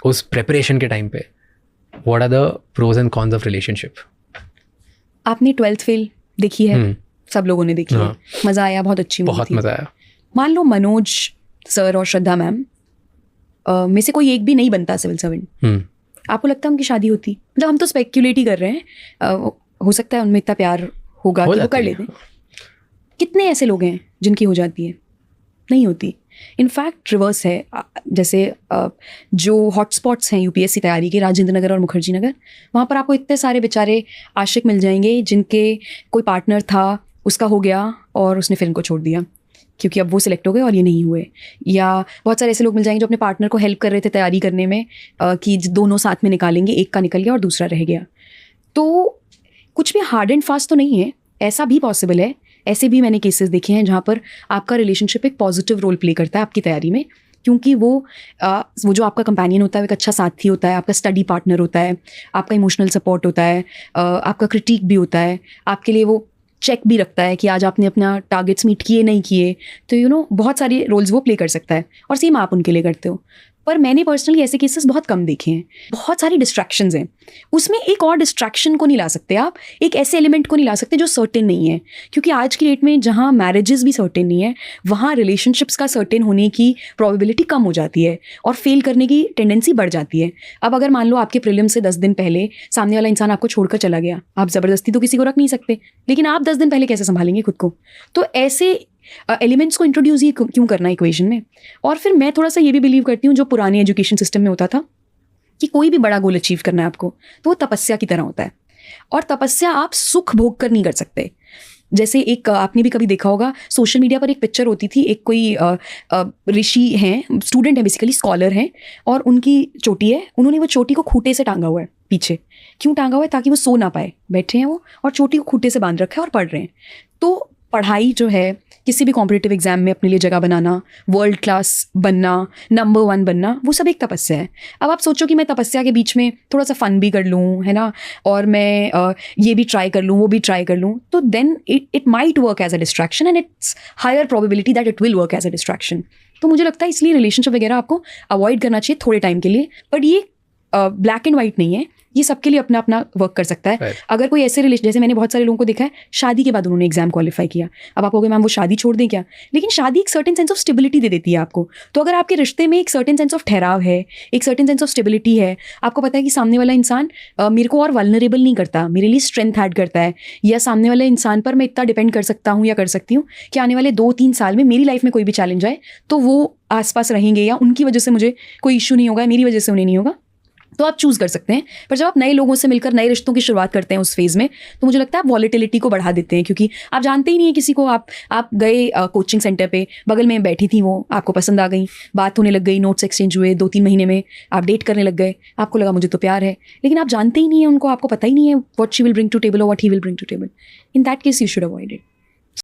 उस प्रेपरेशन के टाइम पे what are the pros and cons of relationship? आपने 12th फेल देखी है, सब लोगों ने देखी है, मज़ा आया, बहुत अच्छी मूवी बहुत थी। मज़ा आया। मान लो मनोज सर और श्रद्धा मैम में से कोई एक भी नहीं बनता सिविल सर्वेंट, आपको लगता है उनकी शादी होती? मतलब हम तो स्पेक्यूलेट ही कर रहे हैं, हो सकता है उनमें इतना प्यार होगा कि वो कर लेते हैं। कितने ऐसे लोग हैं जिनकी हो जाती है? नहीं होती। इनफैक्ट रिवर्स है। जैसे जो हॉटस्पॉट्स हैं यूपीएससी तैयारी के, राजेंद्र नगर और मुखर्जी नगर, वहाँ पर आपको इतने सारे बेचारे आशिक मिल जाएंगे जिनके कोई पार्टनर था, उसका हो गया और उसने फिर इनको छोड़ दिया क्योंकि अब वो सिलेक्ट हो गए और ये नहीं हुए। या बहुत सारे ऐसे लोग मिल जाएंगे जो अपने पार्टनर को हेल्प कर रहे थे तैयारी करने में, कि दोनों साथ में निकालेंगे, एक का निकल गया और दूसरा रह गया। तो कुछ भी हार्ड एंड फास्ट तो नहीं है, ऐसा भी पॉसिबल है। ऐसे भी मैंने केसेस देखे हैं जहाँ पर आपका रिलेशनशिप एक पॉजिटिव रोल प्ले करता है आपकी तैयारी में, क्योंकि वो जो आपका कंपेनियन होता है वो एक अच्छा साथी होता है, आपका स्टडी पार्टनर होता है, आपका इमोशनल सपोर्ट होता है, आपका क्रिटिक भी होता है, आपके लिए वो चेक भी रखता है कि आज आपने अपना टारगेट्स मीट किए नहीं किए। तो बहुत सारे रोल्स वो प्ले कर सकता है और सेम आप उनके लिए करते हो। पर मैंने पर्सनली ऐसे केसेस बहुत कम देखे हैं। बहुत सारी डिस्ट्रैक्शंस हैं, उसमें एक और डिस्ट्रैक्शन को नहीं ला सकते आप, एक ऐसे एलिमेंट को नहीं ला सकते जो सर्टेन नहीं है, क्योंकि आज की डेट में जहाँ मैरिजेस भी सर्टेन नहीं है, वहाँ रिलेशनशिप्स का सर्टेन होने की प्रोबेबिलिटी कम हो जाती है और फेल करने की टेंडेंसी बढ़ जाती है। अब अगर मान लो आपके प्रीलिम्स से 10 दिन पहले सामने वाला इंसान आपको छोड़कर चला गया, आप ज़बरदस्ती तो किसी को रख नहीं सकते, लेकिन आप 10 दिन पहले कैसे संभालेंगे खुद को? तो ऐसे एलिमेंट्स को इंट्रोड्यूस ही क्यों करना इक्वेशन में? और फिर मैं थोड़ा सा ये भी बिलीव करती हूँ, जो पुराने एजुकेशन सिस्टम में होता था कि कोई भी बड़ा गोल अचीव करना है आपको, तो वो तपस्या की तरह होता है, और तपस्या आप सुख भोग कर नहीं कर सकते। जैसे एक आपने भी कभी देखा होगा, सोशल मीडिया पर एक पिक्चर होती थी, एक कोई ऋषि हैं, स्टूडेंट है बेसिकली, स्कॉलर हैं, और उनकी चोटी है, उन्होंने वो चोटी को खूंटे से टांगा हुआ है पीछे। क्यों टांगा हुआ है? ताकि वो सो ना पाए, बैठे हैं वो और चोटी को खूंटे से बांध रखा है और पढ़ रहे हैं। तो पढ़ाई जो है, किसी भी कॉम्पिटिटिव एग्जाम में अपने लिए जगह बनाना, वर्ल्ड क्लास बनना, नंबर 1 बनना, वो सब एक तपस्या है। अब आप सोचो कि मैं तपस्या के बीच में थोड़ा सा फन भी कर लूँ, है ना, और मैं ये भी ट्राई कर लूँ, वो भी ट्राई कर लूँ, तो then it might work as a distraction and it's higher probability that it will work as a distraction. तो मुझे लगता है इसलिए रिलेशनशिप वगैरह आपको अवॉइड करना चाहिए थोड़े टाइम के लिए। बट ये ब्लैक एंड वाइट नहीं है, ये सबके लिए अपना अपना वर्क कर सकता है। अगर कोई ऐसे रिलेशन, जैसे मैंने बहुत सारे लोगों को देखा है, शादी के बाद उन्होंने एग्जाम क्वालिफाई किया। अब आप कहोगे मैम वो शादी छोड़ दें क्या? लेकिन शादी एक सर्टेन सेंस ऑफ स्टेबिलिटी दे देती है आपको। तो अगर आपके रिश्ते में एक सर्टेन सेंस ऑफ ठहराव है, एक सर्टेन सेंस ऑफ स्टेबिलिटी है, आपको पता है कि सामने वाला इंसान मेरे को और वल्नरेबल नहीं करता, मेरे लिए स्ट्रेंथ ऐड करता है, या सामने वाले इंसान पर मैं इतना डिपेंड कर सकता हूँ या कर सकती हूँ कि आने वाले 2-3 साल में मेरी लाइफ में कोई भी चैलेंज आए तो वो आसपास रहेंगे, या उनकी वजह से मुझे कोई इशू नहीं होगा, मेरी वजह से उन्हें नहीं होगा, तो आप चूज़ कर सकते हैं। पर जब आप नए लोगों से मिलकर नए रिश्तों की शुरुआत करते हैं उस फेज़ में, तो मुझे लगता है आप वॉलेटिलिटी को बढ़ा देते हैं, क्योंकि आप जानते ही नहीं है किसी को। आप गए कोचिंग सेंटर पे, बगल में बैठी थी वो, आपको पसंद आ गई, बात होने लग गई, नोट्स एक्सचेंज हुए, 2-3 महीने में आप डेट करने लग गए, आपको लगा मुझे तो प्यार है, लेकिन आप जानते ही नहीं है उनको, आपको पता ही नहीं है what she will bring to table और what he will bring to table. In that case you should avoid it.